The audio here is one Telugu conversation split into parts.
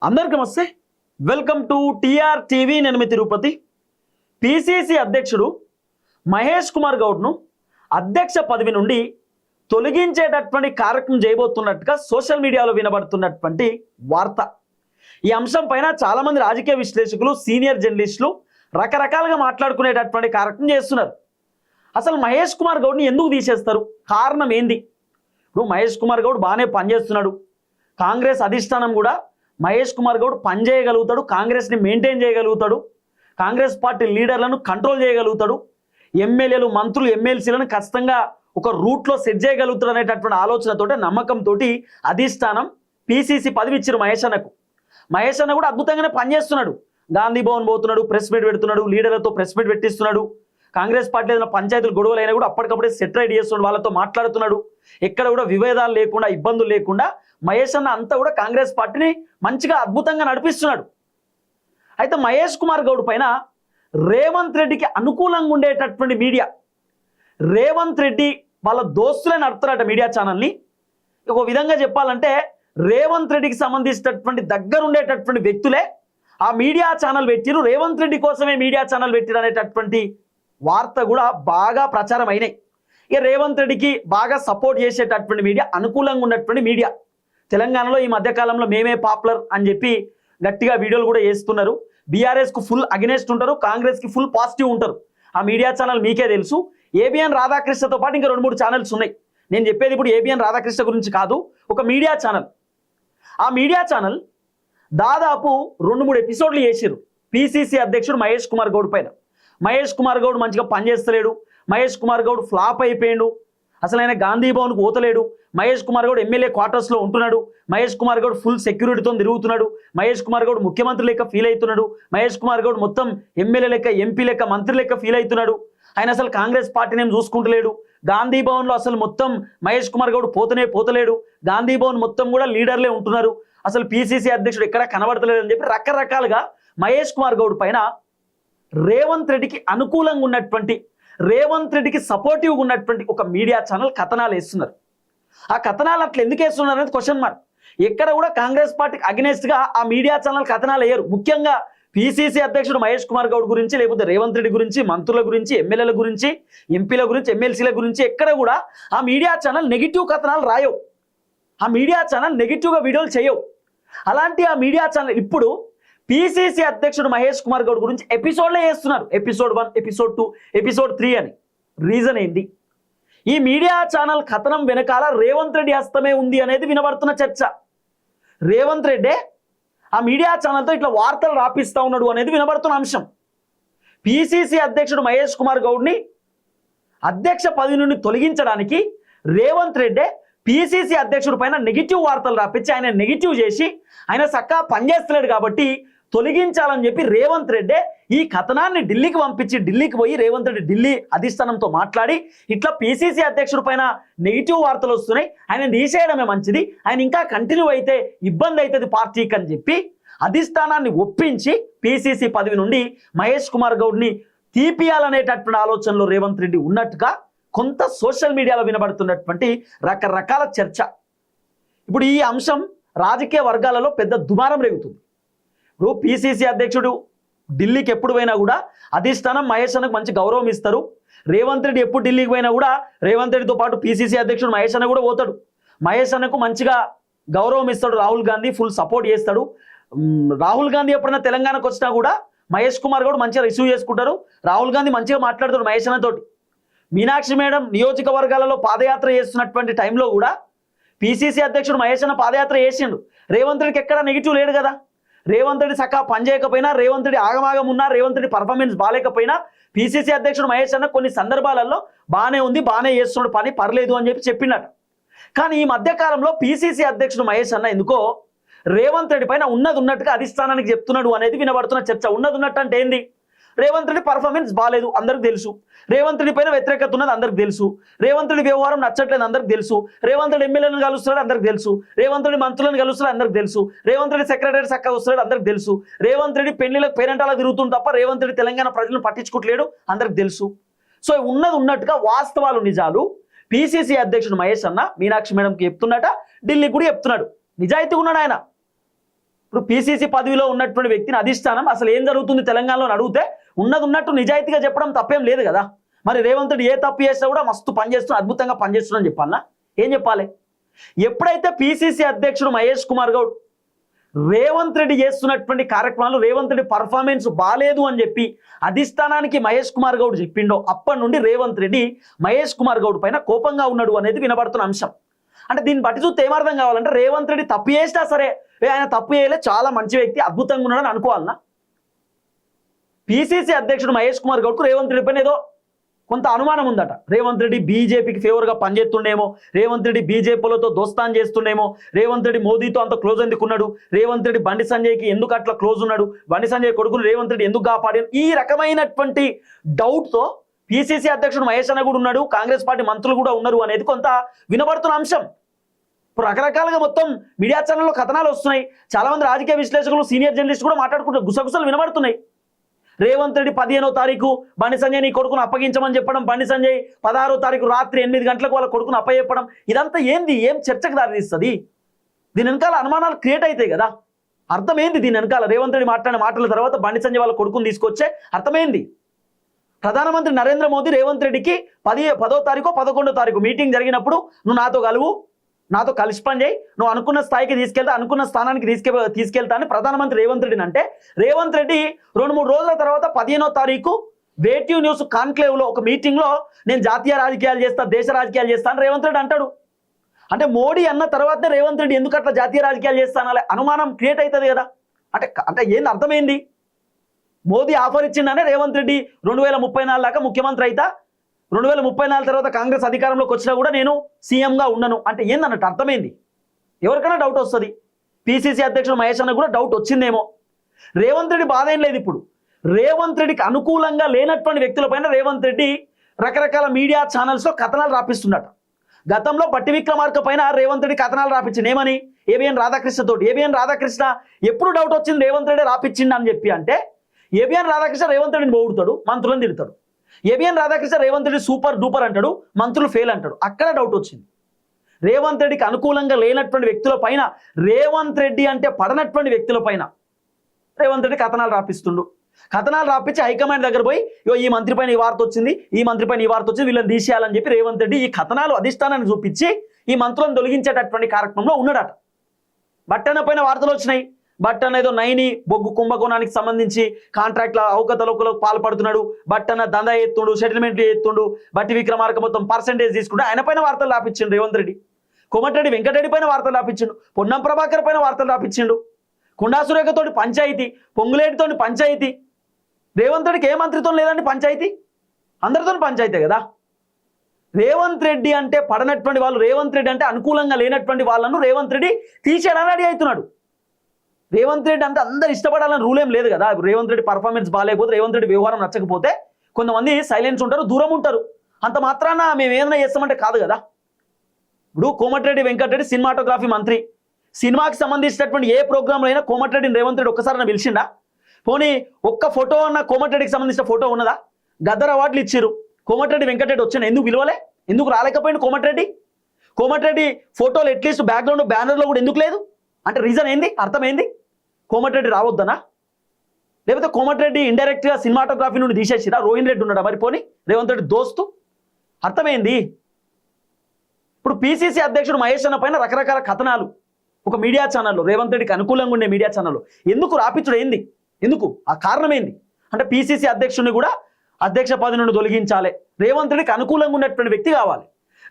అందరికీ నమస్తే. Welcome to TR TV. నేను మీ తిరుపతి. పిసిసి అధ్యక్షుడు మహేష్ కుమార్ గౌడ్ను అధ్యక్ష పదవి నుండి తొలగించేటటువంటి కార్యక్రమం చేయబోతున్నట్టుగా సోషల్ మీడియాలో వినబడుతున్నటువంటి వార్త. ఈ అంశం పైన చాలామంది రాజకీయ విశ్లేషకులు, సీనియర్ జర్నలిస్టులు రకరకాలుగా మాట్లాడుకునేటటువంటి కార్యక్రమం చేస్తున్నారు. అసలు మహేష్ కుమార్ గౌడ్ని ఎందుకు తీసేస్తారు? కారణం ఏంది? ఇప్పుడు మహేష్ కుమార్ గౌడ్ బాగానే పనిచేస్తున్నాడు. కాంగ్రెస్ అధిష్టానం కూడా మహేష్ కుమార్ గౌడ్ పనిచేయగలుగుతాడు, కాంగ్రెస్ని మెయింటైన్ చేయగలుగుతాడు, కాంగ్రెస్ పార్టీ లీడర్లను కంట్రోల్ చేయగలుగుతాడు, ఎమ్మెల్యేలు, మంత్రులు, ఎమ్మెల్సీలను ఖచ్చితంగా ఒక రూట్లో సెట్ చేయగలుగుతాడు అనేటటువంటి ఆలోచనతోటి, నమ్మకంతో అధిష్టానం పిసిసి పదవి ఇచ్చారు మహేష్ అన్నకు. మహేష్ అన్న కూడా అద్భుతంగానే పనిచేస్తున్నాడు. గాంధీ భవన్ పోతున్నాడు, ప్రెస్ మీట్ పెడుతున్నాడు, లీడర్లతో ప్రెస్ మీట్ పెట్టిస్తున్నాడు. కాంగ్రెస్ పార్టీ ఏదైనా పంచాయతీలు గొడవలు అయినా కూడా అప్పటికప్పుడే సెటిల్ చేస్తున్నాడు, వాళ్ళతో మాట్లాడుతున్నాడు. ఎక్కడ కూడా విభేదాలు లేకుండా, ఇబ్బందులు లేకుండా మహేష్ అన్న అంతా కూడా కాంగ్రెస్ పార్టీని మంచిగా అద్భుతంగా నడిపిస్తున్నాడు. అయితే మహేష్ కుమార్ గౌడ్ పైన రేవంత్ రెడ్డికి అనుకూలంగా ఉండేటటువంటి మీడియా, రేవంత్ రెడ్డి వాళ్ళ దోస్తులే నడుపుతారట మీడియా ఛానల్ని. ఒక విధంగా చెప్పాలంటే రేవంత్ రెడ్డికి సంబంధించినటువంటి దగ్గర ఉండేటటువంటి వ్యక్తులే ఆ మీడియా ఛానల్ పెట్టిరు, రేవంత్ రెడ్డి కోసమే మీడియా ఛానల్ పెట్టిరు అనేటటువంటి వార్త కూడా బాగా ప్రచారం అయినాయి. ఇక రేవంత్ రెడ్డికి బాగా సపోర్ట్ చేసేటటువంటి మీడియా, అనుకూలంగా ఉన్నటువంటి మీడియా తెలంగాణలో ఈ మధ్యకాలంలో మేమే పాపులర్ అని చెప్పి గట్టిగా వీడియోలు కూడా చేస్తున్నారు. బీఆర్ఎస్కు ఫుల్ అగెనెస్ట్ ఉంటారు, కాంగ్రెస్కి ఫుల్ పాజిటివ్ ఉంటారు. ఆ మీడియా ఛానల్ మీకే తెలుసు. ఏబిఎన్ రాధాకృష్ణతో పాటు ఇంకా 2-3 ఛానల్స్ ఉన్నాయి. నేను చెప్పేది ఇప్పుడు ఏబిఎన్ రాధాకృష్ణ గురించి కాదు, ఒక మీడియా ఛానల్. ఆ మీడియా ఛానల్ దాదాపు 2-3 ఎపిసోడ్లు చేసిరు పిసిసి అధ్యక్షుడు మహేష్ కుమార్ గౌడ్ పైన. మహేష్ కుమార్ గౌడ్ మంచిగా పనిచేస్తలేడు, మహేష్ కుమార్ గౌడ్ ఫ్లాప్ అయిపోయాడు, అసలు ఆయన గాంధీ భవన్కు పోతలేడు, మహేష్ కుమార్ గౌడ్ ఎమ్మెల్యే క్వార్టర్స్లో ఉంటున్నాడు, మహేష్ కుమార్ గౌడ్ ఫుల్ సెక్యూరిటీతో తిరుగుతున్నాడు, మహేష్ కుమార్ గౌడ్ ముఖ్యమంత్రి లెక్క ఫీల్ అవుతున్నాడు, మహేష్ కుమార్ గౌడ్ మొత్తం ఎమ్మెల్యే లెక్క, ఎంపీ లెక్క, మంత్రి లెక్క ఫీల్ అవుతున్నాడు. ఆయన అసలు కాంగ్రెస్ పార్టీని ఏం చూసుకుంటలేడు. గాంధీ భవన్లో అసలు మొత్తం మహేష్ కుమార్ గౌడ్ పోతలేడు. గాంధీ భవన్ మొత్తం కూడా లీడర్లే ఉంటున్నారు, అసలు పిసిసి అధ్యక్షుడు ఎక్కడ కనబడతలేడు అని చెప్పి రకరకాలుగా మహేష్ కుమార్ గౌడ్ పైన రేవంత్ రెడ్డికి అనుకూలంగా ఉన్నటువంటి, రేవంత్ రెడ్డికి సపోర్టివ్గా ఉన్నటువంటి ఒక మీడియా ఛానల్ కథనాలు వేస్తున్నారు. ఆ కథనాలు అట్లా ఎందుకు వేస్తున్నారు అనేది క్వశ్చన్ మార్క్. ఎక్కడ కూడా కాంగ్రెస్ పార్టీకి అగెనెస్ట్గా ఆ మీడియా ఛానల్ కథనాలు వేయరు. ముఖ్యంగా పిసిసి అధ్యక్షుడు మహేష్ కుమార్ గౌడ్ గురించి, లేకపోతే రేవంత్ రెడ్డి గురించి, మంత్రుల గురించి, ఎమ్మెల్యేల గురించి, ఎంపీల గురించి, ఎమ్మెల్సీల గురించి ఎక్కడ కూడా ఆ మీడియా ఛానల్ నెగిటివ్ కథనాలు రాయవు. ఆ మీడియా ఛానల్ నెగిటివ్గా వీడియోలు చేయవు. అలాంటి ఆ మీడియా ఛానల్ ఇప్పుడు పిసిసి అధ్యక్షుడు మహేష్ కుమార్ గౌడ్ గురించి ఎపిసోడ్లే చేస్తున్నారు. ఎపిసోడ్ 1, ఎపిసోడ్ 2, ఎపిసోడ్ 3 అని. రీజన్ ఏంటి? ఈ మీడియా ఛానల్ కథనం వెనకాల రేవంత్ రెడ్డి హస్తమే ఉంది అనేది వినబడుతున్న చర్చ. రేవంత్ రెడ్డే ఆ మీడియా ఛానల్తో ఇట్లా వార్తలు రాపిస్తూ ఉన్నాడు అనేది వినబడుతున్న అంశం. పిసిసి అధ్యక్షుడు మహేష్ కుమార్ గౌడ్ని అధ్యక్ష పదవి నుండి తొలగించడానికి రేవంత్ రెడ్డే పిసిసి అధ్యక్షుడి పైన నెగిటివ్ వార్తలు రాపించి ఆయన నెగిటివ్ చేసి, ఆయన చక్కగా పనిచేస్తలేడు కాబట్టి తొలగించాలని చెప్పి రేవంత్ రెడ్డే ఈ కథనాన్ని ఢిల్లీకి పంపించి, ఢిల్లీకి పోయి రేవంత్ రెడ్డి ఢిల్లీ అధిష్టానంతో మాట్లాడి ఇట్లా పిసిసి అధ్యక్షుడి పైన నెగిటివ్ వార్తలు వస్తున్నాయి, ఆయన తీసేయడమే మంచిది, ఆయన ఇంకా కంటిన్యూ అయితే ఇబ్బంది అవుతుంది పార్టీకి అని చెప్పి అధిష్టానాన్ని ఒప్పించి పిసిసి పదవి నుండి మహేష్ కుమార్ గౌడ్ని తీపియాలనేటటువంటి ఆలోచనలో రేవంత్ రెడ్డి ఉన్నట్టుగా కొంత సోషల్ మీడియాలో వినబడుతున్నటువంటి రకరకాల చర్చ. ఇప్పుడు ఈ అంశం రాజకీయ వర్గాలలో పెద్ద దుమారం రేగుతుంది. ఇప్పుడు పిసిసి అధ్యక్షుడు ఢిల్లీకి ఎప్పుడు పోయినా కూడా అధిష్టానం మహేష్ అన్నకు మంచి గౌరవం ఇస్తారు. రేవంత్ రెడ్డి ఎప్పుడు ఢిల్లీకి పోయినా కూడా రేవంత్ రెడ్డితో పాటు పిసిసి అధ్యక్షుడు మహేష్ అన్న కూడా పోతాడు. మహేష్ అన్నకు మంచిగా గౌరవం ఇస్తాడు. రాహుల్ గాంధీ ఫుల్ సపోర్ట్ చేస్తాడు. రాహుల్ గాంధీ ఎప్పుడైనా తెలంగాణకు వచ్చినా కూడా మహేష్ కుమార్ గౌడ్ మంచిగా రిసీవ్ చేసుకుంటారు. రాహుల్ గాంధీ మంచిగా మాట్లాడతాడు మహేష్ అన్నతోటి. మీనాక్షి మేడం నియోజకవర్గాలలో పాదయాత్ర చేస్తున్నటువంటి టైంలో కూడా పిసిసి అధ్యక్షుడు మహేష్ అన్న పాదయాత్ర చేసిండు. రేవంత్ రెడ్డికి ఎక్కడ నెగిటివ్ లేడు కదా. రేవంత్ రెడ్డి చక్కగా పనిచేయకపోయినా, రేవంత్ రెడ్డి ఆగమాగం ఉన్నా, రేవంత్ రెడ్డి పర్ఫార్మెన్స్ బాగాలేకపోయినా పిసిసి అధ్యక్షుడు మహేష్ అన్న కొన్ని సందర్భాలలో బాగానే ఉంది, బాగానే చేస్తున్నాడు పని, పర్లేదు అని చెప్పి చెప్పినట్టు. కానీ ఈ మధ్యకాలంలో పిసిసి అధ్యక్షుడు మహేష్ అన్న ఎందుకో రేవంత్ రెడ్డి పైన ఉన్నట్టుగా అధిష్టానానికి చెప్తున్నాడు అనేది వినబడుతున్న చర్చ. ఉన్నట్టు అంటే ఏంది? రేవంత్ రెడ్డి పర్ఫార్మెన్స్ బాగాలేదు అందరికి తెలుసు, రేవంత్ రెడ్డి పైన వ్యతిరేకత ఉన్నది అందరికి తెలుసు, రేవంత్ రెడ్డి వ్యవహారం నచ్చట్లేదు అందరికి తెలుసు, రేవంత్ రెడ్డి ఎమ్మెల్యేలను కలుస్తున్నాడు అందరికి తెలుసు, రేవంత్ రెడ్డి మంత్రులను కలుస్తున్నాడు అందరికి తెలుసు, రేవంత్ రెడ్డి సెక్రటరీ చక్కగా వస్తున్నాడు అందరికి తెలుసు, రేవంత్ రెడ్డి పెళ్లిలకు పేరెంటాలా తిరుగుతుంది తప్ప రేవంత్ రెడ్డి తెలంగాణ ప్రజలను పట్టించుకోవట్లేడు అందరికి తెలుసు. సో ఉన్నట్టుగా వాస్తవాలు, నిజాలు పిసిసి అధ్యక్షుడు మహేష్ అన్న మీనాక్షి మేడంకి చెప్తున్నట, ఢిల్లీ కూడా చెప్తున్నాడు. నిజాయితీగా ఉన్నాడు ఆయన. ఇప్పుడు పిసిసి పదవిలో ఉన్నటువంటి వ్యక్తిని అధిష్టానం అసలు ఏం జరుగుతుంది తెలంగాణలో అని అడిగితే ఉన్నది ఉన్నట్టు నిజాయితీగా చెప్పడం తప్పేం లేదు కదా. మరి రేవంత్ రెడ్డి ఏ తప్పు చేసినా కూడా మస్తు పనిచేస్తున్నా, అద్భుతంగా పనిచేస్తున్నా అని చెప్పాలనా? ఏం చెప్పాలి? ఎప్పుడైతే పిసిసి అధ్యక్షుడు మహేష్ కుమార్ గౌడ్ రేవంత్ రెడ్డి చేస్తున్నటువంటి కార్యక్రమాలు, రేవంత్ రెడ్డి పర్ఫార్మెన్స్ బాలేదు అని చెప్పి అధిష్టానానికి మహేష్ కుమార్ గౌడ్ చెప్పిండో అప్పటి నుండి రేవంత్ రెడ్డి మహేష్ కుమార్ గౌడ్ పైన కోపంగా ఉన్నాడు అనేది వినబడుతున్న అంశం. అంటే దీన్ని బట్టి చూస్తే ఏమర్థం కావాలంటే రేవంత్ రెడ్డి తప్పు చేసినా సరే ఆయన తప్పు చేయలే, చాలా మంచి వ్యక్తి, అద్భుతంగా ఉన్నాడని అనుకోవాలన్నా? పిసిసి అధ్యక్షుడు మహేష్ కుమార్ గౌడ్కు రేవంత్ రెడ్డి పైన ఏదో కొంత అనుమానం ఉందట. రేవంత్ రెడ్డి బీజేపీకి ఫేవర్గా పనిచేస్తుండేమో, రేవంత్ రెడ్డి బీజేపీలతో దోస్తాన్ చేస్తుండేమో, రేవంత్ రెడ్డి మోదీతో అంత క్లోజ్ ఎందుకున్నాడు, రేవంత్ రెడ్డి బండి సంజయ్కి ఎందుకు అట్లా క్లోజ్ ఉన్నాడు, బండి సంజయ్ కొడుకును రేవంత్ రెడ్డి ఎందుకు కాపాడాడు, ఈ రకమైనటువంటి డౌట్తో పిసిసి అధ్యక్షుడు మహేష్ అన్న కూడా ఉన్నాడు, కాంగ్రెస్ పార్టీ మంత్రులు కూడా ఉన్నారు అనేది కొంత వినబడుతున్న అంశం. ఇప్పుడు రకరకాలుగా మొత్తం మీడియా ఛానల్లో కథనాలు వస్తున్నాయి. చాలా మంది రాజకీయ విశ్లేషకులు, సీనియర్ జర్నలిస్ట్ కూడా మాట్లాడుకుంటారు, గుసగుసలు వినబడుతున్నాయి. రేవంత్ రెడ్డి 15వ తారీఖు బండి సంజయ్ నీ కొడుకును అప్పగించమని చెప్పడం, బండి సంజయ్ 16వ తారీఖు రాత్రి 8 గంటలకు వాళ్ళ కొడుకును అప్పచెప్పడం, ఇదంతా ఏంది? ఏం చర్చకు దారితీస్తుంది? దీని వెనకాల అనుమానాలు క్రియేట్ అవుతాయి కదా. అర్థమైంది దీని వెనకాల రేవంత్ రెడ్డి మాట్లాడిన మాటల తర్వాత బండి సంజయ్ వాళ్ళ కొడుకును తీసుకొచ్చే అర్థమైంది. ప్రధానమంత్రి నరేంద్ర మోదీ రేవంత్ రెడ్డికి 10వ తారీఖు 11వ తారీఖు మీటింగ్ జరిగినప్పుడు నువ్వు నాతో కలువు, నాతో కలిసి పని చేయి, నువ్వు అనుకున్న స్థాయికి తీసుకెళ్తా, అనుకున్న స్థానానికి తీసుకెళ్తా అని ప్రధానమంత్రి రేవంత్ రెడ్డిని అంటే, రేవంత్ రెడ్డి 2-3 రోజుల తర్వాత 15వ తారీఖు వేటివ్ న్యూస్ కాన్క్లేవ్లో ఒక మీటింగ్లో నేను జాతీయ రాజకీయాలు చేస్తా, దేశ రాజకీయాలు చేస్తా అని రేవంత్ రెడ్డి అంటాడు. అంటే మోడీ అన్న తర్వాతనే రేవంత్ రెడ్డి ఎందుకు అట్లా జాతీయ రాజకీయాలు చేస్తానలే అనుమానం క్రియేట్ అవుతుంది కదా. అంటే ఏంది అర్థమైంది? మోదీ ఆఫర్ ఇచ్చిందనే రేవంత్ రెడ్డి 2034 దాకా ముఖ్యమంత్రి అయితా, 2034 తర్వాత కాంగ్రెస్ అధికారంలోకి వచ్చినా కూడా నేను సీఎంగా ఉండను అంటే ఏందన్నట్టు అర్థమైంది. ఎవరికైనా డౌట్ వస్తుంది. పిసిసి అధ్యక్షుడు మహేష్ అన్న కూడా డౌట్ వచ్చిందేమో. రేవంత్ రెడ్డి బాధ ఏం లేదు. ఇప్పుడు రేవంత్ రెడ్డికి అనుకూలంగా లేనటువంటి వ్యక్తులపైన రేవంత్ రెడ్డి రకరకాల మీడియా ఛానల్స్లో కథనాలు రాపిస్తున్నట. గతంలో బట్టి విక్రమార్క పైన రేవంత్ రెడ్డి కథనాలు రాపించింది. ఏమని? ఏబిఎన్ రాధాకృష్ణ తోటి. ఏబిఎన్ రాధాకృష్ణ ఎప్పుడు డౌట్ వచ్చింది రేవంత్ రెడ్డి రాపించింది అని చెప్పి అంటే, ఏబిఎన్ రాధాకృష్ణ రేవంత్ రెడ్డిని పొగుడుతాడు, మంత్రులను తిడతాడు. ABN Radhakrishna Revanth Reddy super duper అంటాడు, మంత్రులు ఫెయిల్ అంటాడు. అక్కడ డౌట్ వచ్చింది. రేవంత్ రెడ్డికి అనుకూలంగా లేనటువంటి వ్యక్తుల పైన, రేవంత్ రెడ్డి అంటే పడనటువంటి వ్యక్తుల పైన రేవంత్ రెడ్డి కథనాలు రాపిస్తుండు. కథనాలు రాపించి హైకమాండ్ దగ్గర పోయి ఈ మంత్రి పైన ఈ వార్త వచ్చింది, ఈ మంత్రి పైన ఈ వార్త వచ్చింది, వీళ్ళని తీసేయాలని చెప్పి రేవంత్ రెడ్డి ఈ కథనాలు అధిష్టానాన్ని చూపించి ఈ మంత్రులను తొలగించేటటువంటి కార్యక్రమంలో ఉన్నాడట. బట్టన పైన వార్తలు వచ్చినాయి. బట్టన ఏదో నైని బొగ్గు కుంభకోణానికి సంబంధించి కాంట్రాక్ట్ల అవకతవకలకు పాల్పడుతున్నాడు, బట్టన దందా ఎత్తుండు, సెటిల్మెంట్లు ఎత్తుండు, బట్టి విక్రమార్క మొత్తం పర్సెంటేజ్ తీసుకుంటూ ఆయన పైన వార్తలు రాపించిండు రేవంత్ రెడ్డి. కోమటిరెడ్డి వెంకటరెడ్డి పైన వార్తలు రాపించిండు, పొన్నం ప్రభాకర్ పైన వార్తలు రాపించిండు, కొండా సురేఖతోటి పంచాయతీ, పొంగులేటితోటి పంచాయతీ. రేవంత్ రెడ్డికి ఏ మంత్రితో లేదండి పంచాయతీ? అందరితో పంచాయతీ కదా. రేవంత్ రెడ్డి అంటే పడనటువంటి వాళ్ళు, రేవంత్ రెడ్డి అంటే అనుకూలంగా లేనటువంటి వాళ్ళను రేవంత్ రెడ్డి తీసేయడానికి రెడీ అవుతున్నాడు. రేవంత్ రెడ్డి అంటే అందరు ఇష్టపడాలని రూల్ ఏం లేదు కదా. రేవంత్ రెడ్డి పర్ఫార్మెన్స్ బాగాలేకపోతే, రేవంత్ రెడ్డి వ్యవహారం నచ్చకపోతే కొంతమంది సైలెన్స్ ఉంటారు, దూరం ఉంటారు. అంత మాత్రాన మేము ఏదైనా చేస్తామంటే కాదు కదా. ఇప్పుడు కోమటిరెడ్డి వెంకటరెడ్డి సినిమాటోగ్రఫీ మంత్రి, సినిమాకి సంబంధించినటువంటి ఏ ప్రోగ్రాంలో అయినా కోమటిరెడ్డిని రేవంత్ రెడ్డి ఒక్కసారి పిలిచిండా? పోనీ ఒక్క ఫోటో అన్న కోమటిరెడ్డికి సంబంధించిన ఫోటో ఉన్నదా? గద్దర్ అవార్డులు ఇచ్చారు, కోమటిరెడ్డి వెంకటరెడ్డి వచ్చాను, ఎందుకు పిలవలే? ఎందుకు రాలేకపోయింది కోమటిరెడ్డి? కోమటిరెడ్డి ఫోటోలు అట్లీస్ట్ బ్యాక్గ్రౌండ్ బ్యానర్లో కూడా ఎందుకు లేదు అంటే రీజన్ ఏంది? అర్థమైంది? కోమటిరెడ్డి రావద్దనా? లేకపోతే కోమటిరెడ్డి ఇండైరెక్ట్గా సినిమాటోగ్రఫీ నుండి తీసేసిరా? రోహిన్ రెడ్డి ఉన్నాడా మరి పోనీ రేవంత్ రెడ్డి దోస్తు? అర్థమైంది? ఇప్పుడు పిసిసి అధ్యక్షుడు మహేష్ అన్న పైన రకరకాల కథనాలు ఒక మీడియా ఛానల్లో, రేవంత్ రెడ్డికి అనుకూలంగా ఉండే మీడియా ఛానల్లో ఎందుకు రాపించడం ఏంది? ఎందుకు? ఆ కారణం ఏంది అంటే పిసిసి అధ్యక్షుడిని కూడా అధ్యక్ష పదవి నుండి తొలగించాలి, రేవంత్ రెడ్డికి అనుకూలంగా ఉన్నటువంటి వ్యక్తి కావాలి.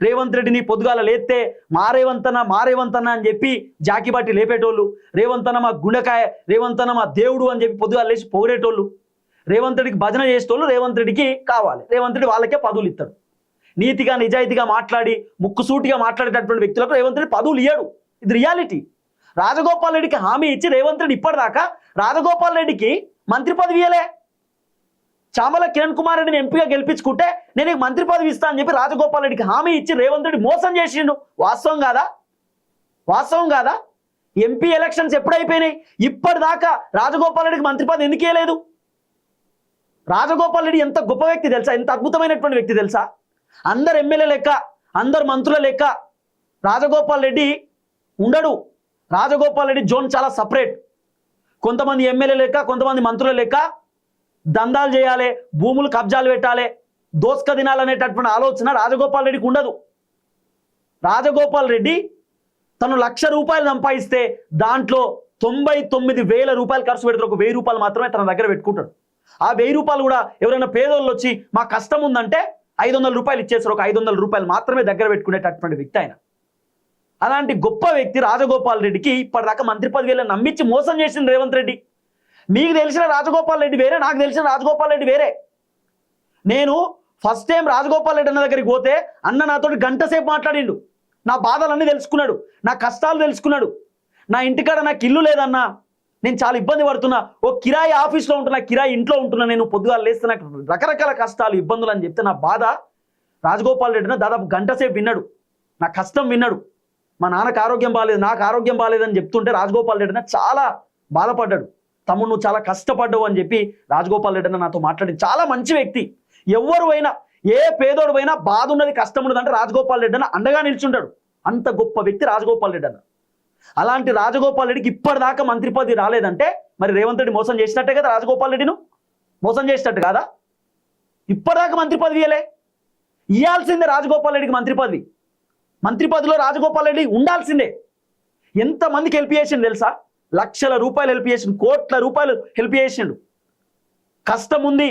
రేవంత్ రెడ్డిని పొద్దుగాల లేస్తే మారేవంతన అని చెప్పి జాకిబాటి లేపేటోళ్ళు, రేవంతన మా గుండెకాయ, రేవంతన మా దేవుడు అని చెప్పి పొద్దుగాల లేచి పొగిడేటోళ్ళు, రేవంత్ రెడ్డికి భజన చేసేటోళ్ళు రేవంత్ రెడ్డికి కావాలి. రేవంత్ రెడ్డి వాళ్ళకే పదవులు ఇస్తాడు. నీతిగా నిజాయితీగా మాట్లాడి ముక్కుసూటిగా మాట్లాడేటటువంటి వ్యక్తులకు రేవంత్ రెడ్డి పదవులు ఇయ్యాడు. ఇది రియాలిటీ. రాజగోపాల్ రెడ్డికి హామీ ఇచ్చి రేవంత్ రెడ్డి ఇప్పటిదాకా రాజగోపాల్ రెడ్డికి మంత్రి పదవి ఇయ్యలే. చామల కిరణ్ కుమార్ రెడ్డిని ఎంపీగా గెలిపించుకుంటే నేను మంత్రి పదవి ఇస్తా అని చెప్పి రాజగోపాల్ రెడ్డికి హామీ ఇచ్చి రేవంత్ రెడ్డి మోసం చేసిండు. వాస్తవం కాదా? వాస్తవం కాదా? ఎంపీ ఎలక్షన్స్ ఎప్పుడైపోయినాయి? ఇప్పటిదాకా రాజగోపాల్ రెడ్డికి మంత్రి పదవి ఎందుకు ఇవ్వలేదు? రాజగోపాల్ రెడ్డి ఎంత గొప్ప వ్యక్తి తెలుసా? ఎంత అద్భుతమైనటువంటి వ్యక్తి తెలుసా? అందరు ఎమ్మెల్యే లెక్క, అందరు మంత్రుల లెక్క రాజగోపాల్ రెడ్డి ఉండడు. రాజగోపాల్ రెడ్డి జోన్ చాలా సపరేట్. కొంతమంది ఎమ్మెల్యే లెక్క, కొంతమంది మంత్రుల లెక్క దందాలు చేయాలి, భూములు కబ్జాలు పెట్టాలి, దోస్క తినాలనేటటువంటి ఆలోచన రాజగోపాల్ రెడ్డికి ఉండదు. రాజగోపాల్ రెడ్డి తను ₹1,00,000 సంపాదిస్తే దాంట్లో 99,000 రూపాయలు ఖర్చు పెడతారు. ఒక 1,000 రూపాయలు మాత్రమే తన దగ్గర పెట్టుకుంటాడు. ఆ 1,000 రూపాయలు కూడా ఎవరైనా పేదోళ్ళు వచ్చి మా కష్టం ఉందంటే 500 రూపాయలు ఇచ్చేస్తారు. ఒక 500 రూపాయలు మాత్రమే దగ్గర పెట్టుకునేటటువంటి వ్యక్తి ఆయన. అలాంటి గొప్ప వ్యక్తి రాజగోపాల్ రెడ్డికి ఇప్పటిదాకా మంత్రి పదవిలో నమ్మించి మోసం చేసింది రేవంత్ రెడ్డి. మీకు తెలిసిన రాజగోపాల్ రెడ్డి వేరే, నాకు తెలిసిన రాజగోపాల్ రెడ్డి వేరే. నేను ఫస్ట్ టైం రాజగోపాల్ రెడ్డి అన్న దగ్గరికి పోతే అన్న నాతోటి గంట సేపు మాట్లాడిండు. నా బాధలన్నీ తెలుసుకున్నాడు, నా కష్టాలు తెలుసుకున్నాడు. నా ఇంటికాడ నాకు ఇల్లు లేదన్నా, నేను చాలా ఇబ్బంది పడుతున్నా, ఓ కిరాయి ఆఫీస్లో ఉంటున్నా, కిరాయి ఇంట్లో ఉంటున్నా, నేను పొద్దుగాలు లేస్తే నాకు రకరకాల కష్టాలు ఇబ్బందులు అని చెప్తే నా బాధ రాజగోపాల్ రెడ్డిన దాదాపు గంట సేపు విన్నాడు. నా కష్టం విన్నాడు. మా నాన్నకు ఆరోగ్యం బాగాలేదు, నాకు ఆరోగ్యం బాగాలేదని చెప్తుంటే రాజగోపాల్ రెడ్డిన చాలా బాధపడ్డాడు. తమ్ముడు నువ్వు చాలా కష్టపడ్డావు అని చెప్పి రాజగోపాల్ రెడ్డి నాతో మాట్లాడింది. చాలా మంచి వ్యక్తి. ఎవరు అయినా, ఏ పేదోడు అయినా బాధ ఉన్నది, కష్టం ఉన్నది అంటే రాజగోపాల్ రెడ్డి అండగా నిల్చుంటాడు. అంత గొప్ప వ్యక్తి రాజగోపాల్ రెడ్డి అన్న. అలాంటి రాజగోపాల్ రెడ్డికి ఇప్పటిదాకా మంత్రి పదవి రాలేదంటే మరి రేవంత్ రెడ్డి మోసం చేసినట్టే కదా. రాజగోపాల్ రెడ్డిను మోసం చేసినట్టు కాదా? ఇప్పటిదాకా మంత్రి పదవి ఇవ్వాల్సిందే రాజగోపాల్ రెడ్డికి మంత్రి పదవి. మంత్రి పదవిలో రాజగోపాల్ రెడ్డి ఉండాల్సిందే. ఎంతమందికి హెల్ప్ చేసిండు తెలుసా? లక్షల రూపాయలు హెల్ప్ చేసిండు, కోట్ల రూపాయలు హెల్ప్ చేసిండు. కష్టం ఉంది,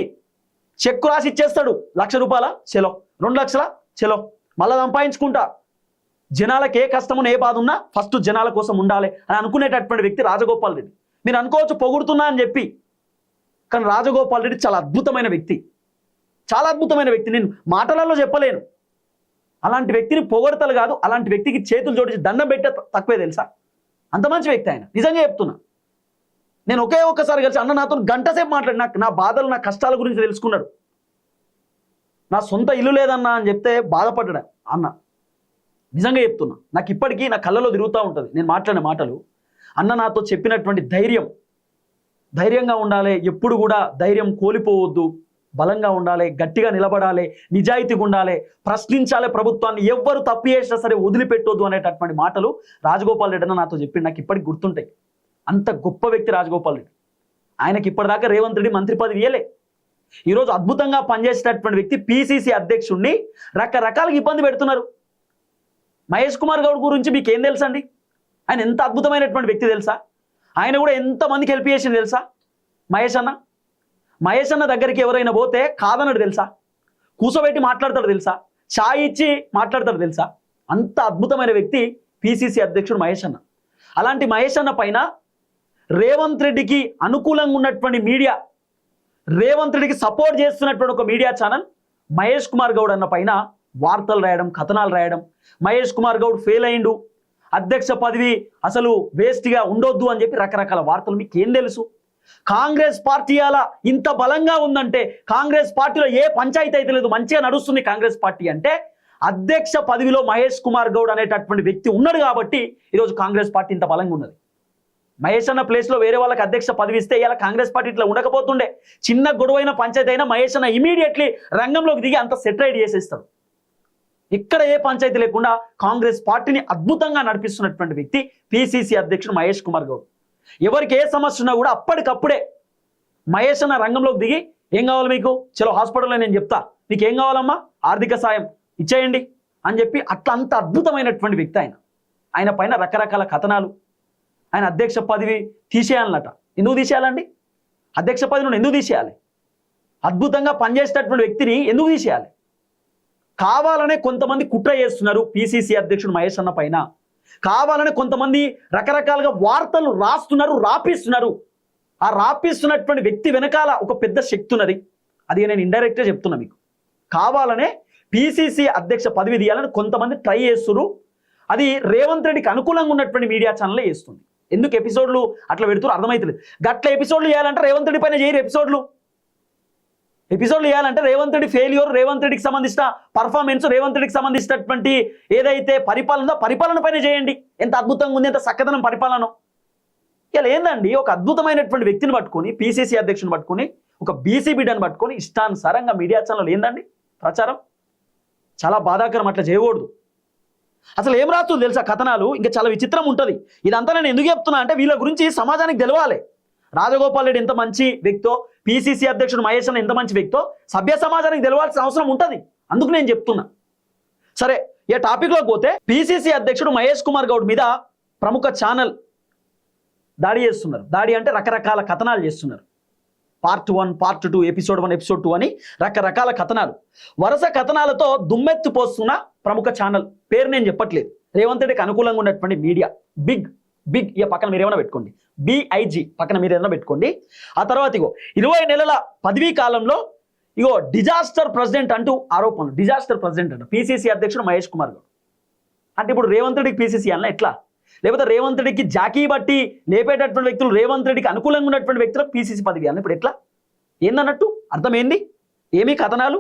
చెక్కు రాసి ఇచ్చేస్తాడు. ₹1,00,000 చెలో, 2 లక్షల చెలో, మళ్ళా సంపాదించుకుంటా. జనాలకు ఏ కష్టమున్నా ఏ బాధ ఉన్నా ఫస్ట్ జనాల కోసం ఉండాలి అని అనుకునేటటువంటి వ్యక్తి రాజగోపాల్ రెడ్డి. మీరు అనుకోవచ్చు పొగుడుతున్నా అని చెప్పి, కానీ రాజగోపాల్ రెడ్డి చాలా అద్భుతమైన వ్యక్తి, చాలా అద్భుతమైన వ్యక్తి. నేను మాటలలో చెప్పలేను. అలాంటి వ్యక్తిని పొగడతలు కాదు, అలాంటి వ్యక్తికి చేతులు జోడించి దండం పెట్టే తక్కువే తెలుసా. అంత మంచి వ్యక్తి ఆయన. నిజంగా చెప్తున్నా. నేను ఒక్కసారి కలిసి అన్న నాతో గంట సేపు మాట్లాడి నా బాధలు, నా కష్టాల గురించి తెలుసుకున్నాడు. నా సొంత ఇల్లు లేదన్నా అని చెప్తే బాధపడ్డాడు అన్న. నిజంగా చెప్తున్నా, నాకు ఇప్పటికీ నా కళ్ళలో తిరుగుతూ ఉంటుంది నేను మాట్లాడిన మాటలు. అన్న నాతో చెప్పినటువంటి ధైర్యంగా ఉండాలి, ఎప్పుడు కూడా ధైర్యం కోల్పోవద్దు, బలంగా ఉండాలి, గట్టిగా నిలబడాలి, నిజాయితీగా ఉండాలి, ప్రశ్నించాలి ప్రభుత్వాన్ని, ఎవ్వరు తప్పు చేసినా సరే వదిలిపెట్టొద్దు అనేటటువంటి మాటలు రాజగోపాల్ రెడ్డి అన్న నాతో చెప్పి నాకు ఇప్పటికి గుర్తుంటాయి. అంత గొప్ప వ్యక్తి రాజగోపాల్ రెడ్డి. ఆయనకి ఇప్పటిదాకా రేవంత్ రెడ్డి మంత్రి పదవి ఇయ్యలే. ఈరోజు అద్భుతంగా పనిచేసేటటువంటి వ్యక్తి పిసిసి అధ్యక్షుడిని రకరకాలుగా ఇబ్బంది పెడుతున్నారు. మహేష్ కుమార్ గౌడ్ గురించి మీకు ఏం తెలుసండి? ఆయన ఎంత అద్భుతమైనటువంటి వ్యక్తి తెలుసా? ఆయన కూడా ఎంతమందికి హెల్ప్ చేసింది తెలుసా? మహేష్ అన్న దగ్గరికి ఎవరైనా పోతే కాదన్నాడు తెలుసా? కూసోబెట్టి మాట్లాడతాడు తెలుసా? ఛాయ్ ఇచ్చి మాట్లాడతాడు తెలుసా? అంత అద్భుతమైన వ్యక్తి పిసిసి అధ్యక్షుడు మహేష్ అన్న. అలాంటి మహేష్ అన్న పైన రేవంత్ రెడ్డికి అనుకూలంగా ఉన్నటువంటి మీడియా, రేవంత్ రెడ్డికి సపోర్ట్ చేస్తున్నటువంటి ఒక మీడియా ఛానల్ మహేష్ కుమార్ గౌడ్ అన్న పైన వార్తలు రాయడం, కథనాలు రాయడం, మహేష్ కుమార్ గౌడ్ ఫెయిల్ అయిండు, అధ్యక్ష పదవి అసలు వేస్ట్గా ఉండొద్దు అని చెప్పి రకరకాల వార్తలు. మీకు ఏం తెలుసు? కాంగ్రెస్ పార్టీ అలా ఇంత బలంగా ఉందంటే, కాంగ్రెస్ పార్టీలో ఏ పంచాయతీ అయితే లేదు, మంచిగా నడుస్తుంది కాంగ్రెస్ పార్టీ అంటే అధ్యక్ష పదవిలో మహేష్ కుమార్ గౌడ్ అనేటటువంటి వ్యక్తి ఉన్నాడు కాబట్టి ఈరోజు కాంగ్రెస్ పార్టీ ఇంత బలంగా ఉన్నది. మహేష్ అన్న ప్లేస్లో వేరే వాళ్ళకి అధ్యక్ష పదవి ఇస్తే ఇలా కాంగ్రెస్ పార్టీ ఇట్లా ఉండకపోతుండే. చిన్న గొడవైన పంచాయతీ అయినా మహేష్ అన్న ఇమీడియట్లీ రంగంలోకి దిగి అంత సెటిలైట్ చేసేస్తాడు. ఇక్కడ ఏ పంచాయతీ లేకుండా కాంగ్రెస్ పార్టీని అద్భుతంగా నడిపిస్తున్నటువంటి వ్యక్తి పిసిసి అధ్యక్షుడు మహేష్ కుమార్ గౌడ్. ఎవరికి ఏ సమస్య ఉన్నా కూడా అప్పటికప్పుడే మహేష్ అన్న రంగంలోకి దిగి ఏం కావాలి మీకు, చలో హాస్పిటల్లో నేను చెప్తా, మీకు ఏం కావాలమ్మా, ఆర్థిక సాయం ఇచ్చేయండి అని చెప్పి అట్లా అంత అద్భుతమైనటువంటి వ్యక్తి ఆయన. ఆయన పైన రకరకాల కథనాలు. ఆయన అధ్యక్ష పదవి తీసేయాలన్నట. ఎందుకు తీసేయాలండి? అధ్యక్ష పదవి నుండి ఎందుకు తీసేయాలి? అద్భుతంగా పనిచేసేటటువంటి వ్యక్తిని ఎందుకు తీసేయాలి? కావాలనే కొంతమంది కుట్ర చేస్తున్నారు పిసిసి అధ్యక్షుడు మహేష్ అన్న పైన. కావాలనే కొంతమంది రకరకాలుగా వార్తలు రాస్తున్నారు, రాపిస్తున్నారు. ఆ రాపిస్తున్నటువంటి వ్యక్తి వెనకాల ఒక పెద్ద శక్తి ఉన్నది. అది నేను ఇండైరెక్ట్గా చెప్తున్నా మీకు. కావాలనే పిసిసి అధ్యక్ష పదవి తీయాలని కొంతమంది ట్రై చేస్తున్నారు. అది రేవంత్ రెడ్డికి అనుకూలంగా ఉన్నటువంటి మీడియా ఛానల్ చేస్తుంది. ఎందుకు ఎపిసోడ్లు అట్లా పెడుతున్నారు అర్థమవుతలేదు. గట్ల ఎపిసోడ్లు చేయాలంటే రేవంత్ రెడ్డి పైన చేయరు. ఎపిసోడ్లు చేయాలంటే రేవంత్ రెడ్డి ఫెయిల్యూర్, రేవంత్ రెడ్డికి సంబంధించిన పర్ఫార్మెన్స్, రేవంత్ రెడ్డికి సంబంధించినటువంటి ఏదైతే పరిపాలన పరిపాలన పైన చేయండి. ఎంత అద్భుతంగా ఉంది, ఎంత చక్కదనం పరిపాలన. ఇలా ఏందండి, ఒక అద్భుతమైనటువంటి వ్యక్తిని పట్టుకొని, పిసిసి అధ్యక్షుని పట్టుకొని, ఒక బీసీ బిడ్డను పట్టుకొని ఇష్టానుసారంగా మీడియా ఛానల్ ఏందండి ప్రచారం? చాలా బాధాకరం. అట్లా చేయకూడదు. అసలు ఏం రాస్తుంది తెలుసా కథనాలు? ఇంకా చాలా విచిత్రం ఉంటుంది. ఇదంతా నేను ఎందుకు చెప్తున్నా అంటే వీళ్ళ గురించి సమాజానికి తెలవాలి. రాజగోపాల్ రెడ్డి ఎంత మంచి వ్యక్తో, పిసిసి అధ్యక్షుడు మహేష్ అన్న ఎంత మంచి వ్యక్తో సభ్య సమాజానికి తెలవాల్సిన అవసరం ఉంటుంది. అందుకు నేను చెప్తున్నా. సరే, ఈ టాపిక్లోకి పోతే పిసిసి అధ్యక్షుడు మహేష్ కుమార్ గౌడ్ మీద ప్రముఖ ఛానల్ దాడి చేస్తున్నారు. దాడి అంటే రకరకాల కథనాలు చేస్తున్నారు. పార్ట్ 1, పార్ట్ 2, ఎపిసోడ్ 1, ఎపిసోడ్ 2 అని రకరకాల కథనాలు, వరుస కథనాలతో దుమ్మెత్తి పోస్తున్న ప్రముఖ ఛానల్ పేరు నేను చెప్పట్లేదు. రేవంత్ రెడ్డికి అనుకూలంగా ఉన్నటువంటి మీడియా బిగ్ ఇక పక్కన మీరు ఏమైనా పెట్టుకోండి, BIG పక్కన మీరు ఏమైనా పెట్టుకోండి. ఆ తర్వాత ఇగో 20 నెలల పదవీ కాలంలో ఇగో డిజాస్టర్ ప్రెసిడెంట్ అంటూ ఆరోపణలు. డిజాస్టర్ ప్రెసిడెంట్ అంట పిసిసి అధ్యక్షుడు మహేష్ కుమార్ గౌడ్. అంటే ఇప్పుడు రేవంత్ రెడ్డికి పిసిసి అన్న ఎట్లా? లేకపోతే రేవంత్ రెడ్డికి జాకీ బట్టి లేపేటటువంటి వ్యక్తులు, రేవంత్ రెడ్డికి అనుకూలంగా ఉన్నటువంటి వ్యక్తులు పిసిసి పదవి అన్న ఇప్పుడు ఎట్లా? ఏందన్నట్టు? అర్థమైంది? ఏమీ కథనాలు?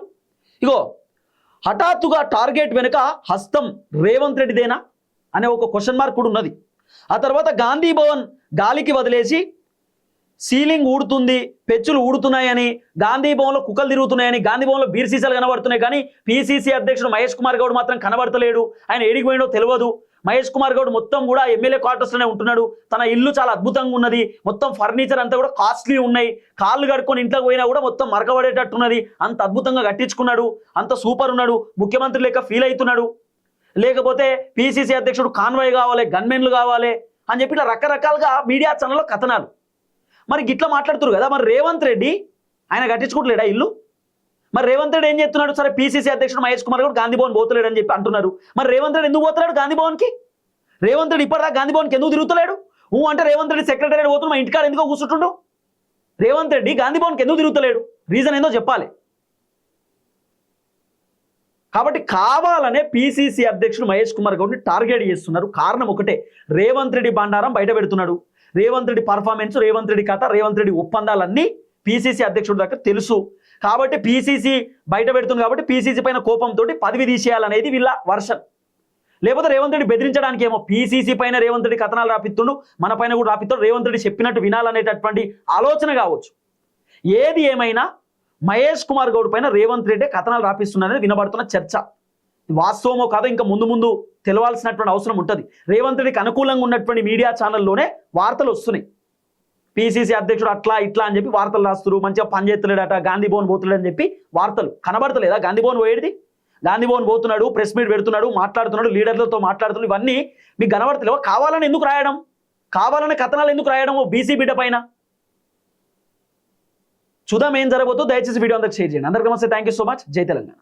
ఇగో హఠాత్తుగా టార్గెట్ వెనుక హస్తం రేవంత్ రెడ్డిదేనా అనే ఒక క్వశ్చన్ మార్క్ కూడా ఉన్నది. ఆ తర్వాత గాంధీ భవన్ గాలికి వదిలేసి సీలింగ్ ఊడుతుంది, పెచ్చులు ఊడుతున్నాయని, గాంధీ భవన్లో కుక్కలు తిరుగుతున్నాయని, గాంధీ భవన్లో బీర్ సీసాలు కనబడుతున్నాయి, కానీ పిసిసి అధ్యక్షుడు మహేష్ కుమార్ గౌడ్ మాత్రం కనబడతలేడు. ఆయన ఏడికి పోయినో తెలియదు. మహేష్ కుమార్ గౌడ్ మొత్తం కూడా ఎమ్మెల్యే క్వార్టర్స్లోనే ఉంటున్నాడు. తన ఇల్లు చాలా అద్భుతంగా ఉన్నది, మొత్తం ఫర్నిచర్ అంతా కూడా కాస్ట్లీ ఉన్నాయి, కాళ్ళు కడుక్కొని ఇంట్లోకి పోయినా కూడా మొత్తం మరకబడేటట్టున్నది, అంత అద్భుతంగా కట్టించుకున్నాడు, అంత సూపర్ ఉన్నాడు, ముఖ్యమంత్రి లెక్క ఫీల్ అవుతున్నాడు. లేకపోతే పిసిసి అధ్యక్షుడు కాన్వాయ్ కావాలి, గన్మెన్లు కావాలి అని చెప్పి ఇట్లా రకరకాలుగా మీడియా ఛానల్లో కథనాలు. మరి గిట్లా మాట్లాడుతున్నారు కదా. మరి రేవంత్ రెడ్డి ఆయన కట్టించుకోవట్లేడా ఇల్లు? మరి రేవంత్ రెడ్డి ఏం చేస్తున్నాడు? సరే, పిసిసి అధ్యక్షుడు మహేష్ కుమార్ గౌడ్ గాంధీ భవన్ పోతలేడు అని చెప్పి అంటున్నారు. మరి రేవంత్ రెడ్డి ఎందుకు పోతున్నాడు గాంధీ భవన్కి? రేవంత్ రెడ్డి ఇప్పటిదాకా గాంధీ భవన్కి ఎందుకు తిరుగుతలేడు? అంటే రేవంత్ రెడ్డి సెక్రటరీ పోతున్నా మా ఇంటికాడ ఎందుకో కూర్చుంటుండు? రేవంత్ రెడ్డి గాంధీ భవన్కి ఎందుకు తిరుగుతలేడు? రీజన్ ఏందో చెప్పాలి. కాబట్టి కావాలనే పిసిసి అధ్యక్షుడు మహేష్ కుమార్ గౌడ్ని టార్గెట్ చేస్తున్నారు. కారణం ఒకటే, రేవంత్ రెడ్డి బండారం బయట పెడుతున్నాడు. రేవంత్ రెడ్డి పర్ఫార్మెన్స్, రేవంత్ రెడ్డి కథ, రేవంత్ రెడ్డి ఒప్పందాలన్నీ పిసిసి అధ్యక్షుడి దగ్గర తెలుసు. కాబట్టి పిసిసి బయట పెడుతుంది. కాబట్టి పిసిసి పైన కోపంతో పదవి తీసేయాలనేది వీళ్ళ వర్షన్. లేకపోతే రేవంత్ రెడ్డి బెదిరించడానికి ఏమో పిసిసి పైన రేవంత్ రెడ్డి కథనాలు రాపిస్తుండు, మన పైన కూడా రాపిస్తాడు, రేవంత్ రెడ్డి చెప్పినట్టు వినాలనేటటువంటి ఆలోచన కావచ్చు. ఏది ఏమైనా మహేష్ కుమార్ గౌడ్ పైన రేవంత్ రెడ్డి కథనాలు రాపిస్తున్నారనేది వినబడుతున్న చర్చ. వాస్తవమో కాదో ఇంకా ముందు తెలవాల్సినటువంటి అవసరం ఉంటుంది. రేవంత్ రెడ్డికి అనుకూలంగా ఉన్నటువంటి మీడియా ఛానల్లోనే వార్తలు వస్తున్నాయి. పిసిసి అధ్యక్షుడు అట్లా ఇట్లా అని చెప్పి వార్తలు రాస్తున్నారు. మంచిగా పనిచేస్తలేడట, గాంధీ భవన్ పోతున్నాడు అని చెప్పి వార్తలు కనబడతలేదా? గాంధీ భవన్ పోయేది, గాంధీ భవన్ పోతున్నాడు, ప్రెస్ మీట్ పెడుతున్నాడు, మాట్లాడుతున్నాడు, లీడర్లతో మాట్లాడుతున్నాడు, ఇవన్నీ మీకు కనబడతలేవా? కావాలని ఎందుకు రాయడం? కావాలనే కథనాలు ఎందుకు రాయడం బీసీ బిడ్డ పైన? చూద్దాం ఏం జరగబోతుందో. దయచేసి వీడియో అందరికి షేర్ చేయండి. అందరికీ నమస్తే, థ్యాంక్ యూ సో మచ్. జై తెలంగాణ.